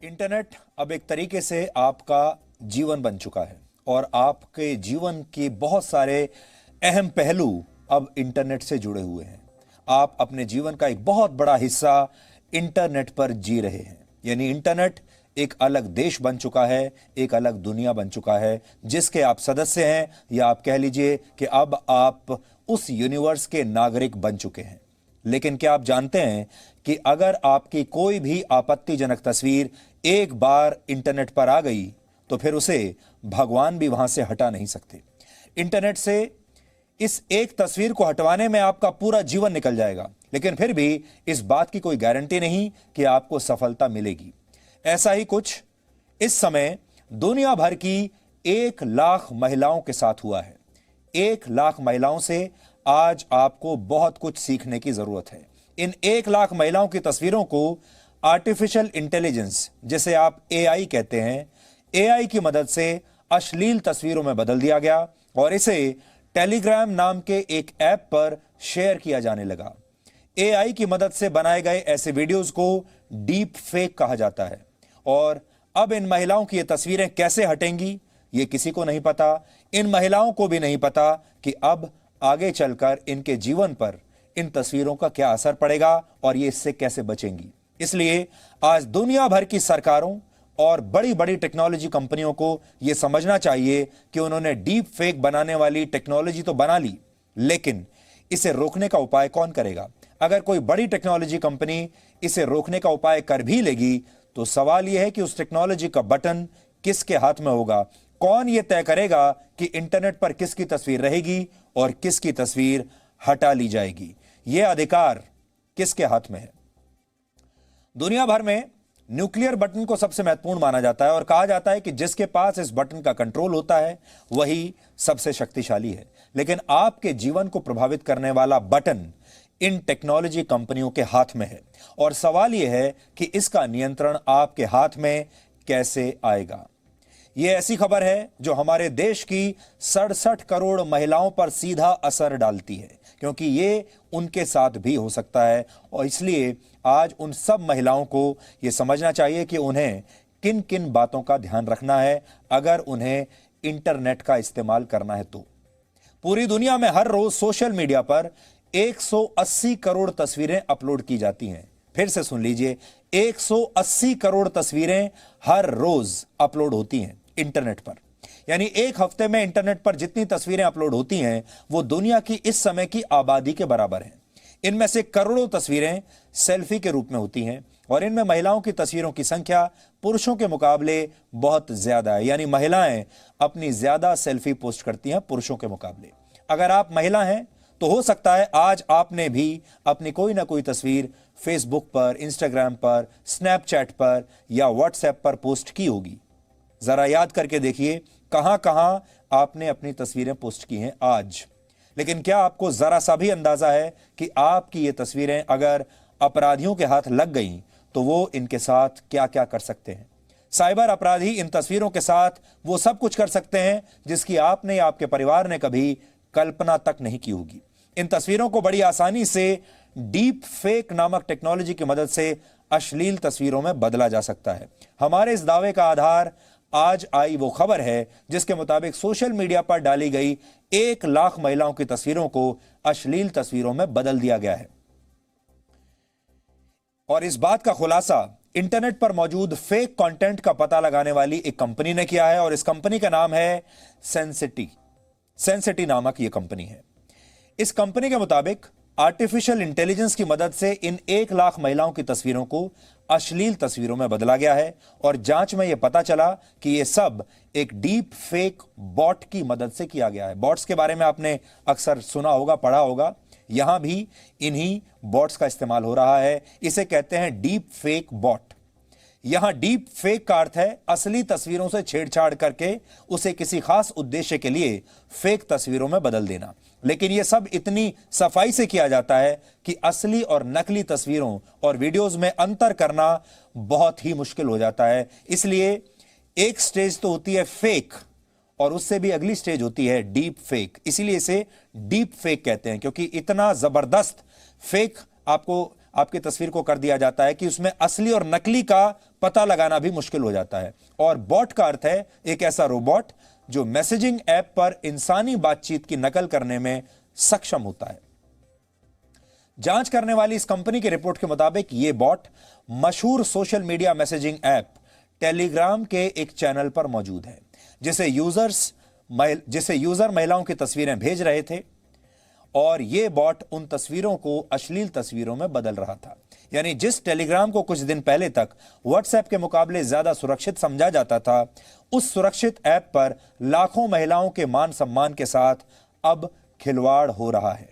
Internet अब एक तरीके से आपका जीवन बन चुका है और आपके जीवन के बहुत सारे अहम पहलू अब इंटरनेट से जुड़े हुए हैं। आप अपने जीवन का एक बहुत बड़ा हिस्सा इंटरनेट पर जी रहे हैं। यानी इंटरनेट एक अलग देश बन चुका है, एक अलग दुनिया बन चुका है जिसके आप सदस्य हैं, या आप कह लीजिए कि अब आप उस यूनिवर्स के नागरिक बन चुके हैं। लेकिन क्या आप जानते हैं कि अगर आपकी कोई भी आपत्तिजनक तस्वीर एक बार इंटरनेट पर आ गई तो फिर उसे भगवान भी वहां से हटा नहीं सकते। इंटरनेट से इस एक तस्वीर को हटवाने में आपका पूरा जीवन निकल जाएगा, लेकिन फिर भी इस बात की कोई गारंटी नहीं कि आपको सफलता मिलेगी। ऐसा ही कुछ इस समय दुनिया भर की 1 लाख महिलाओं के साथ हुआ है। 1 लाख महिलाओं से आज आपको बहुत कुछ सीखने की जरूरत है। इन 1 लाख महिलाओं की तस्वीरों को आर्टिफिशियल इंटेलिजेंस, जिसे आप एआई कहते हैं, एआई की मदद से अश्लील तस्वीरों में बदल दिया गया और इसे टेलीग्राम नाम के एक ऐप पर शेयर किया जाने लगा। एआई की मदद से बनाए गए ऐसे वीडियोस को डीप फेक कहा जाता है और अब इन महिलाओं की ये तस्वीरें कैसे हटेंगी ये किसी को नहीं पता। इन महिलाओं को भी नहीं पता कि अब आगे चलकर इनके जीवन पर इन तस्वीरों का क्या असर पड़ेगा और ये इससे कैसे बचेंगी। इसलिए आज दुनिया भर की सरकारों और बड़ी बड़ी टेक्नोलॉजी कंपनियों को यह समझना चाहिए कि उन्होंने डीप फेक बनाने वाली टेक्नोलॉजी तो बना ली, लेकिन इसे रोकने का उपाय कौन करेगा। अगर कोई बड़ी टेक्नोलॉजी कंपनी इसे रोकने का उपाय कर भी लेगी तो सवाल यह है कि उस टेक्नोलॉजी का बटन किसके हाथ में होगा। कौन यह तय करेगा कि इंटरनेट पर किसकी तस्वीर रहेगी और किसकी तस्वीर हटा ली जाएगी। यह अधिकार किसके हाथ में है। दुनिया भर में न्यूक्लियर बटन को सबसे महत्वपूर्ण माना जाता है और कहा जाता है कि जिसके पास इस बटन का कंट्रोल होता है वही सबसे शक्तिशाली है। लेकिन आपके जीवन को प्रभावित करने वाला बटन इन टेक्नोलॉजी कंपनियों के हाथ में है और सवाल यह है कि इसका नियंत्रण आपके हाथ में कैसे आएगा। यह ऐसी खबर है जो हमारे देश की 67 करोड़ महिलाओं पर सीधा असर डालती है, क्योंकि ये उनके साथ भी हो सकता है और इसलिए आज उन सब महिलाओं को यह समझना चाहिए कि उन्हें किन किन बातों का ध्यान रखना है अगर उन्हें इंटरनेट का इस्तेमाल करना है तो। पूरी दुनिया में हर रोज सोशल मीडिया पर 180 करोड़ तस्वीरें अपलोड की जाती हैं। फिर से सुन लीजिए, 180 करोड़ तस्वीरें हर रोज अपलोड होती हैं इंटरनेट पर। यानी एक हफ्ते में इंटरनेट पर जितनी तस्वीरें अपलोड होती हैं वो दुनिया की इस समय की आबादी के बराबर हैं। इनमें से करोड़ों तस्वीरें सेल्फी के रूप में होती हैं और इनमें महिलाओं की तस्वीरों की संख्या पुरुषों के मुकाबले बहुत ज्यादा है। यानी महिलाएं अपनी ज्यादा सेल्फी पोस्ट करती हैं पुरुषों के मुकाबले। अगर आप महिला हैं तो हो सकता है आज आपने भी अपनी कोई ना कोई तस्वीर फेसबुक पर, इंस्टाग्राम पर, स्नैपचैट पर या व्हाट्सएप पर पोस्ट की होगी। जरा याद करके देखिए कहां कहां आपने अपनी तस्वीरें पोस्ट की हैं आज। लेकिन क्या आपको जरा सा भी अंदाजा है कि आपकी ये तस्वीरें अगर अपराधियों के हाथ लग गईं तो वो इनके साथ क्या क्या कर सकते हैं। साइबर अपराधी इन तस्वीरों के साथ वो सब कुछ कर सकते हैं जिसकी आपने या आपके परिवार ने कभी कल्पना तक नहीं की होगी। इन तस्वीरों को बड़ी आसानी से डीप फेक नामक टेक्नोलॉजी की मदद से अश्लील तस्वीरों में बदला जा सकता है। हमारे इस दावे का आधार आज आई वो खबर है जिसके मुताबिक सोशल मीडिया पर डाली गई 1 लाख महिलाओं की तस्वीरों को अश्लील तस्वीरों में बदल दिया गया है। और इस बात का खुलासा इंटरनेट पर मौजूद फेक कंटेंट का पता लगाने वाली एक कंपनी ने किया है और इस कंपनी का नाम है सेंसिटी नामक यह कंपनी है। इस कंपनी के मुताबिक आर्टिफिशियल इंटेलिजेंस की मदद से इन 1 लाख महिलाओं की तस्वीरों को अश्लील तस्वीरों में बदला गया है और जांच में यह पता चला कि यह सब एक डीप फेक बॉट की मदद से किया गया है। बॉट्स के बारे में आपने अक्सर सुना होगा, पढ़ा होगा। यहां भी इन्हीं बॉट्स का इस्तेमाल हो रहा है। इसे कहते हैं डीप फेक बॉट। यहां डीप फेक का अर्थ है असली तस्वीरों से छेड़छाड़ करके उसे किसी खास उद्देश्य के लिए फेक तस्वीरों में बदल देना। लेकिन यह सब इतनी सफाई से किया जाता है कि असली और नकली तस्वीरों और वीडियोस में अंतर करना बहुत ही मुश्किल हो जाता है। इसलिए एक स्टेज तो होती है फेक और उससे भी अगली स्टेज होती है डीप फेक। इसीलिए इसे डीप फेक कहते हैं, क्योंकि इतना जबरदस्त फेक आपको आपकी तस्वीर को कर दिया जाता है कि उसमें असली और नकली का पता लगाना भी मुश्किल हो जाता है। और बॉट का अर्थ है एक ऐसा रोबोट जो मैसेजिंग ऐप पर इंसानी बातचीत की नकल करने में सक्षम होता है। जांच करने वाली इस कंपनी की रिपोर्ट के मुताबिक यह बॉट मशहूर social media messaging app Telegram के एक चैनल पर मौजूद है, जिसे यूजर महिलाओं की तस्वीरें भेज रहे थे और यह बॉट उन तस्वीरों को अश्लील तस्वीरों में बदल रहा था। यानी जिस टेलीग्राम को कुछ दिन पहले तक व्हाट्सएप के मुकाबले ज्यादा सुरक्षित समझा जाता था, उस सुरक्षित ऐप पर लाखों महिलाओं के मान सम्मान के साथ अब खिलवाड़ हो रहा है।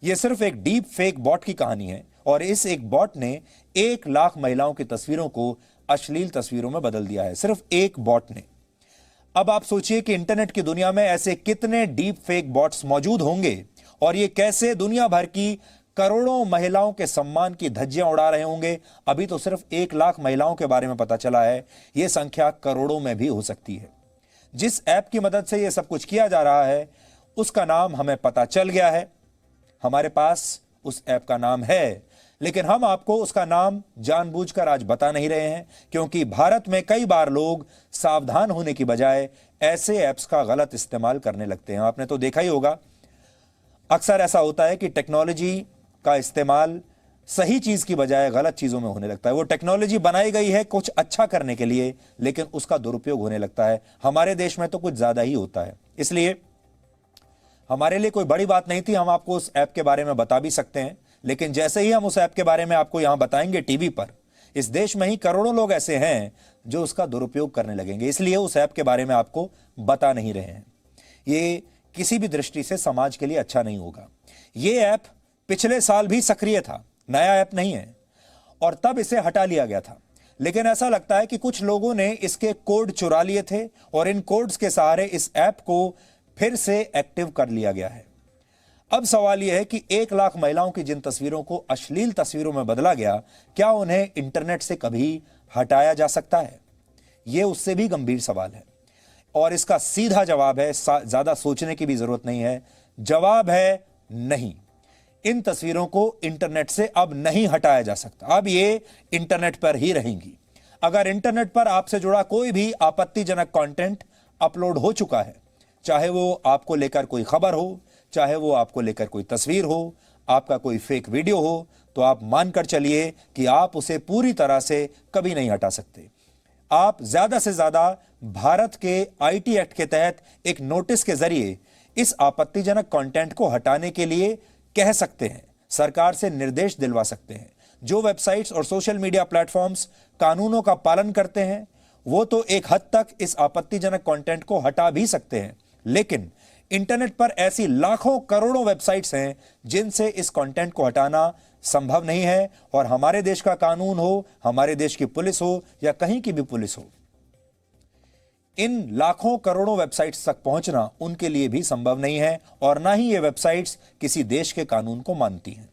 यह सिर्फ एक डीप फेक बॉट की कहानी है और इस एक बॉट ने 1 लाख महिलाओं की तस्वीरों को अश्लील तस्वीरों में बदल दिया है, सिर्फ एक बॉट ने। अब आप सोचिए कि इंटरनेट की दुनिया में ऐसे कितने डीप फेक बॉट्स मौजूद होंगे और ये कैसे दुनिया भर की करोड़ों महिलाओं के सम्मान की धज्जियां उड़ा रहे होंगे। अभी तो सिर्फ 1 लाख महिलाओं के बारे में पता चला है, यह संख्या करोड़ों में भी हो सकती है। जिस ऐप की मदद से यह सब कुछ किया जा रहा है उसका नाम हमें पता चल गया है, हमारे पास उस ऐप का नाम है, लेकिन हम आपको उसका नाम जानबूझकर आज बता नहीं रहे हैं, क्योंकि भारत में कई बार लोग सावधान होने की बजाय ऐसे ऐप्स का गलत इस्तेमाल करने लगते हैं। आपने तो देखा ही होगा, अक्सर ऐसा होता है कि टेक्नोलॉजी का इस्तेमाल सही चीज की बजाय गलत चीजों में होने लगता है। वो टेक्नोलॉजी बनाई गई है कुछ अच्छा करने के लिए, लेकिन उसका दुरुपयोग होने लगता है। हमारे देश में तो कुछ ज्यादा ही होता है। इसलिए हमारे लिए कोई बड़ी बात नहीं थी, हम आपको उस ऐप के बारे में बता भी सकते हैं, लेकिन जैसे ही हम उस ऐप के बारे में आपको यहां बताएंगे टीवी पर, इस देश में ही करोड़ों लोग ऐसे हैं जो उसका दुरुपयोग करने लगेंगे। इसलिए उस ऐप के बारे में आपको बता नहीं रहे हैं। ये किसी भी दृष्टि से समाज के लिए अच्छा नहीं होगा। ये ऐप पिछले साल भी सक्रिय था, नया ऐप नहीं है, और तब इसे हटा लिया गया था। लेकिन ऐसा लगता है कि कुछ लोगों ने इसके कोड चुरा लिए थे और इन कोड्स के सहारे इस ऐप को फिर से एक्टिव कर लिया गया है। अब सवाल यह है कि 1 लाख महिलाओं की जिन तस्वीरों को अश्लील तस्वीरों में बदला गया, क्या उन्हें इंटरनेट से कभी हटाया जा सकता है? यह उससे भी गंभीर सवाल है और इसका सीधा जवाब है, ज्यादा सोचने की भी जरूरत नहीं है, जवाब है नहीं। इन तस्वीरों को इंटरनेट से अब नहीं हटाया जा सकता, अब ये इंटरनेट पर ही रहेंगी। अगर इंटरनेट पर आपसे जुड़ा कोई भी आपत्तिजनक कंटेंट अपलोड हो चुका है, चाहे वो आपको लेकर कोई खबर हो, चाहे वो आपको लेकर कोई तस्वीर हो, आपका कोई फेक वीडियो हो, तो आप मानकर चलिए कि आप उसे पूरी तरह से कभी नहीं हटा सकते। आप ज्यादा से ज्यादा भारत के आईटी एक्ट के तहत एक नोटिस के जरिए इस आपत्तिजनक कंटेंट को हटाने के लिए कह सकते हैं, सरकार से निर्देश दिलवा सकते हैं। जो वेबसाइट्स और सोशल मीडिया प्लेटफॉर्म्स कानूनों का पालन करते हैं वो तो एक हद तक इस आपत्तिजनक कंटेंट को हटा भी सकते हैं, लेकिन इंटरनेट पर ऐसी लाखों करोड़ों वेबसाइट्स हैं जिनसे इस कंटेंट को हटाना संभव नहीं है। और हमारे देश का कानून हो, हमारे देश की पुलिस हो या कहीं की भी पुलिस हो, इन लाखों करोड़ों वेबसाइट्स तक पहुंचना उनके लिए भी संभव नहीं है और ना ही ये वेबसाइट्स किसी देश के कानून को मानती हैं।